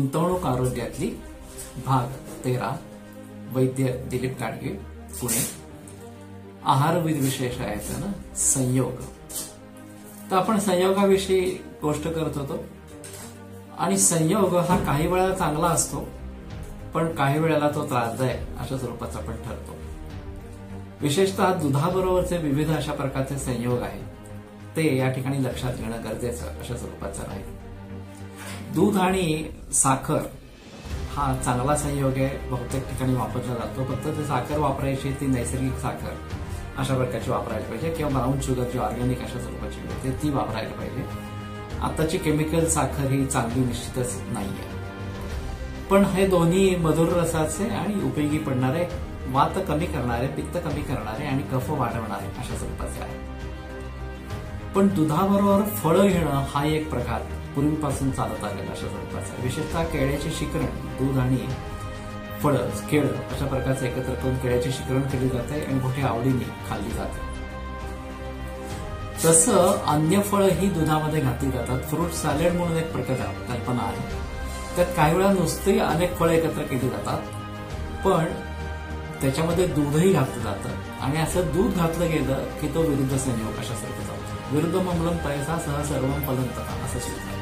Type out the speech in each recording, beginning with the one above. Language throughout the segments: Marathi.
गुंतवणूक आरोग्यातली भाग 13, वैद्य दिलीप गाडगे, पुणे. आहारविद विशेष आहे ना, संयोग. तर आपण संयोगाविषयी गोष्ट करत होतो आणि संयोग हा काही वेळा चांगला असतो, पण काही वेळेला तो त्रासदायक अशा स्वरूपाचा पण ठरतो. विशेषतः दुधाबरोबरचे विविध अशा प्रकारचे संयोग आहेत ते या ठिकाणी लक्षात घेणं गरजेचं अशा स्वरूपाचं राहील. दूध आणि साखर हा चांगला संयोग आहे, बहुतेक ठिकाणी वापरला जातो. फक्त ते साखर वापरायची ती नैसर्गिक साखर अशा प्रकारची वापरायला पाहिजे, किंवा ब्राऊन शुगर जी ऑर्गॅनिक अशा स्वरूपाची मिळते ती वापरायला पाहिजे. आताची केमिकल साखर ही चांगली निश्चितच नाहीये. पण हे दोन्ही मधुर रसाचे आणि उपयोगी पडणारे, वात कमी करणारे, पित्त कमी करणारे आणि कफ वाढवणारे अशा स्वरूपाचे आहे. पण दुधाबरोबर फळं घेणं हा एक प्रकार पूर्वीपासून चालत आलेला अशा स्वरूपाचा. विशेषतः केळ्याचे शिकरण, दूध आणि फळं, केळं अशा प्रकारचं एकत्र करून केळ्याची शिकरण केली जाते आणि मोठ्या आवडीने खाल्ली जाते. तसं अन्य फळं ही दुधामध्ये घातली जातात. फ्रूट सॅलड म्हणून एक प्रकार कल्पना आहे. त्यात काही वेळा नुसते अनेक फळं एकत्र केली जातात, पण त्याच्यामध्ये दूधही घातलं जातं आणि असं दूध घातलं गेलं की तो विरुद्ध संयोग अशा स्वरूपाचा होतो. विरुद्ध ममलम तयसा सह सर्वम फलंतता असं सूत्र.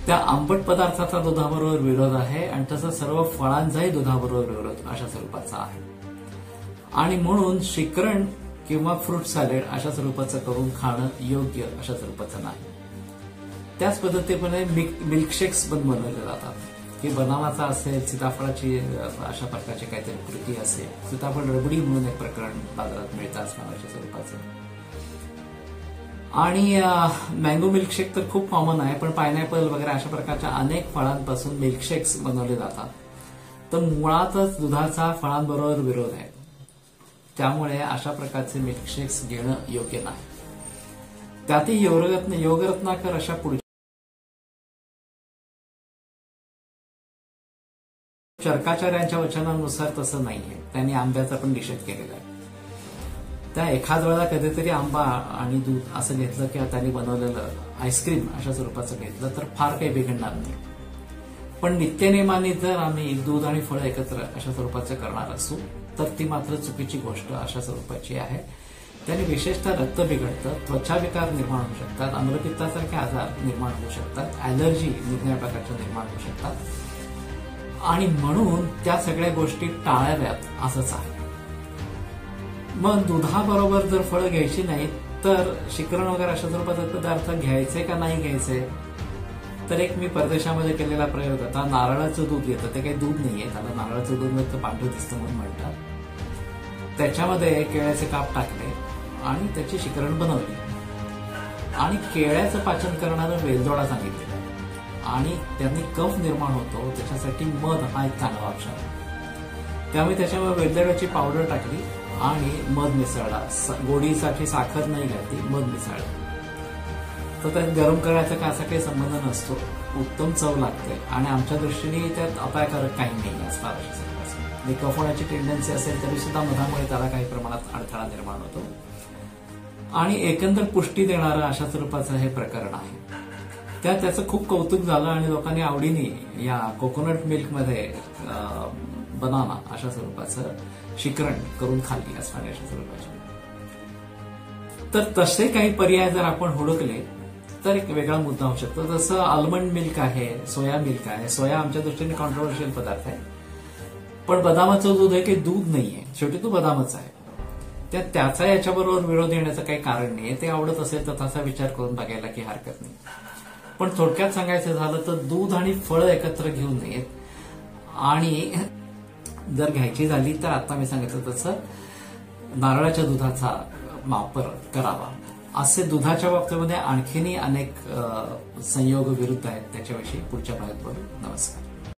त्या आंबट पदार्थाचा दुधाबरोबर विरोध आहे आणि तसं सर्व फळांचाही दुधाबरोबर विरोध अशा स्वरूपाचा आहे. आणि म्हणून शिकरण किंवा फ्रूट सॅलेड अशा स्वरूपाचं करून खाणं योग्य अशा स्वरूपाचं नाही. त्याच पद्धतीने मिल्कशेक्स पण बनवले जातात, की बनावाचा असेल, सीताफळाची अशा प्रकारची काहीतरी कृती असेल, सीताफळ रबडी म्हणून एक प्रकरण बाजारात मिळतं असणार अशा स्वरूपाचं. आणि मँगो मिल्कशेक तर खूप कॉमन आहे, पण पायनॅपल वगैरे अशा प्रकारच्या अनेक फळांपासून मिल्कशेक्स बनवले जातात. तर मुळातच दुधाचा फळांबरोबर विरोध आहे, त्यामुळे अशा प्रकारचे मिल्कशेक्स घेणं योग्य नाही. त्यातही योगरत्नाकर अशा पुढच्या चरकाचार्यांच्या वचनानुसार तसं नाहीये. त्यांनी आंब्याचा पण निषेध केलेला आहे. त्या एखाद वेळेला कधीतरी आंबा आणि दूध असं घेतलं किंवा त्यांनी बनवलेलं आईस्क्रीम अशा स्वरूपाचं घेतलं तर फार काही बिघडणार नाही. पण नित्यनेमाने जर आम्ही दूध आणि फळं एकत्र अशा स्वरूपाचं करणार असू तर ती मात्र चुकीची गोष्ट अशा स्वरूपाची आहे. त्याने विशेषतः रक्त बिघडतं, त्वचाविकार निर्माण होऊ शकतात, आम्लपित्तासारखे आजार निर्माण होऊ शकतात, ॲलर्जी वेगवेगळ्या प्रकारच्या निर्माण होऊ शकतात. आणि म्हणून त्या सगळ्या गोष्टी टाळाव्यात असंच आहे. मग दुधाबरोबर जर फळं घ्यायची नाहीत तर शिकरण वगैरे अशा स्वरूपाचे पदार्थ घ्यायचे का नाही घ्यायचे, तर एक मी परदेशामध्ये केलेला प्रयोग होता. नारळाचं दूध येतं, ते काही दूध नाहीये, त्याला नारळाचं दूध तर पांढरं दिसतं म्हणून म्हणतात. त्याच्यामध्ये केळ्याचे काप टाकले आणि त्याची शिकरण बनवली आणि केळ्याचं पाचन करणारं वेलदोडा सांगितलेला आणि त्यांनी कफ निर्माण होतो, त्याच्यासाठी मध हा एक चांगला ऑप्शन आहे. त्यामुळे त्याच्यामध्ये वेलदोड्याची पावडर टाकली आणि मध मिसळला. गोडीसाठी साखर नाही घातली, मध मिसळलं. तर त्यात गरम करायचा का असा काही संबंध नसतो, उत्तम चव लागते आणि आमच्या दृष्टीने त्यात अपायकारक काही नाही असतात. कफ होण्याची टेंडन्सी असेल तरी सुद्धा मधामुळे त्याला काही प्रमाणात अडथळा निर्माण होतो आणि एकंदर पुष्टी देणारं अशा स्वरूपाचं हे प्रकरण आहे. त्याचं खूप कौतुक झालं आणि लोकांनी आवडीने या कोकोनट मिल्कमध्ये बनाना अशा स्वरूपाचं शिकरण करून खाल्ली असणारी अशा स्वरूपाची. तर तसे काही पर्याय जर आपण हुडकले तर एक वेगळा मुद्दा होऊ शकतो. जसं आल्मंड मिल्क आहे, सोया मिल्क आहे. सोया आमच्या दृष्टीने कॉन्ट्रोवर्शियल पदार्थ आहे, पण बदामाचं दूध आहे, काही दूध नाहीये, शेवटी तो बदामच आहे. त्याचा याच्याबरोबर विरोध येण्याचं काही कारण नाहीये. ते आवडत असेल तर तसा विचार करून बघायला काही हरकत नाही. पण थोडक्यात सांगायचं झालं तर दूध आणि फळं एकत्र घेऊ नयेत आणि जर घ्यायची झाली तर आता मी सांगितलं तसं नारळाच्या दुधाचा वापर करावा. असे दुधाच्या बाबतीमध्ये आणखीनही अनेक संयोग विरुद्ध आहेत, त्याच्याविषयी पुढच्या भागात बोलू. नमस्कार.